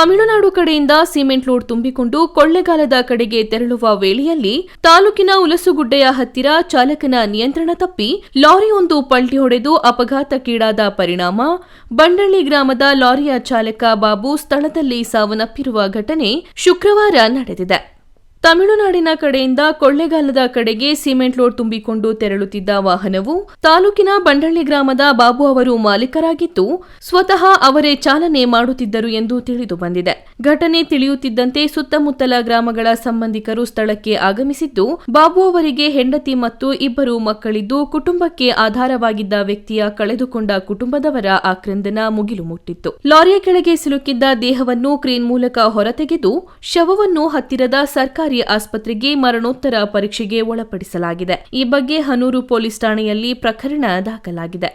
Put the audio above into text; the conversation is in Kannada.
ತಮಿಳುನಾಡು ಕಡೆಯಿಂದ ಸಿಮೆಂಟ್ ಲೋಡ್ ತುಂಬಿಕೊಂಡು ಕೊಳ್ಳೆಗಾಲದ ಕಡೆಗೆ ತೆರಳುವ ವೇಳೆಯಲ್ಲಿ ತಾಲೂಕಿನ ಉಲಸುಗುಡ್ಡೆಯ ಹತ್ತಿರ ಚಾಲಕನ ನಿಯಂತ್ರಣ ತಪ್ಪಿ ಲಾರಿಯೊಂದು ಪಲ್ಟಿ ಹೊಡೆದು ಅಪಘಾತಕ್ಕೀಡಾದ ಪರಿಣಾಮ ಬಂಡಳ್ಳಿ ಗ್ರಾಮದ ಲಾರಿಯ ಚಾಲಕ ಬಾಬು ಸ್ಥಳದಲ್ಲಿ ಸಾವನ್ನಪ್ಪಿರುವ ಘಟನೆ ಶುಕ್ರವಾರ ನಡೆದಿದೆ. ತಮಿಳುನಾಡಿನ ಕಡೆಯಿಂದ ಕೊಳ್ಳೆಗಾಲದ ಕಡೆಗೆ ಸಿಮೆಂಟ್ ಲೋಡ್ ತುಂಬಿಕೊಂಡು ತೆರಳುತ್ತಿದ್ದ ವಾಹನವು ತಾಲೂಕಿನ ಬಂಡಳ್ಳಿ ಗ್ರಾಮದ ಬಾಬು ಅವರು ಮಾಲೀಕರಾಗಿದ್ದು ಸ್ವತಃ ಅವರೇ ಚಾಲನೆ ಮಾಡುತ್ತಿದ್ದರು ಎಂದು ತಿಳಿದು ಬಂದಿದೆ. ಘಟನೆ ತಿಳಿಯುತ್ತಿದ್ದಂತೆ ಸುತ್ತಮುತ್ತಲ ಗ್ರಾಮಗಳ ಸಂಬಂಧಿಕರು ಸ್ಥಳಕ್ಕೆ ಆಗಮಿಸಿದ್ದು ಬಾಬು ಅವರಿಗೆ ಹೆಂಡತಿ ಮತ್ತು 2 ಮಕ್ಕಳಿದ್ದು ಕುಟುಂಬಕ್ಕೆ ಆಧಾರವಾಗಿದ್ದ ವ್ಯಕ್ತಿಯ ಕಳೆದುಕೊಂಡ ಕುಟುಂಬದವರ ಆಕ್ರಂದನ ಮುಗಿಲು ಮುಟ್ಟಿತ್ತು. ಲಾರಿಯ ಕೆಳಗೆ ಸಿಲುಕಿದ್ದ ದೇಹವನ್ನು ಕ್ರೇನ್ ಮೂಲಕ ಹೊರತೆಗೆದು ಶವವನ್ನು ಹತ್ತಿರದ ಸರ್ಕಾರಿ ಆಸ್ಪತ್ರೆಗೆ ಮರಣೋತ್ತರ ಪರೀಕ್ಷೆಗೆ ಒಳಪಡಿಸಲಾಗಿದೆ. ಈ ಬಗ್ಗೆ ಹನೂರು ಪೊಲೀಸ್ ಠಾಣೆಯಲ್ಲಿ ಪ್ರಕರಣ ದಾಖಲಾಗಿದೆ.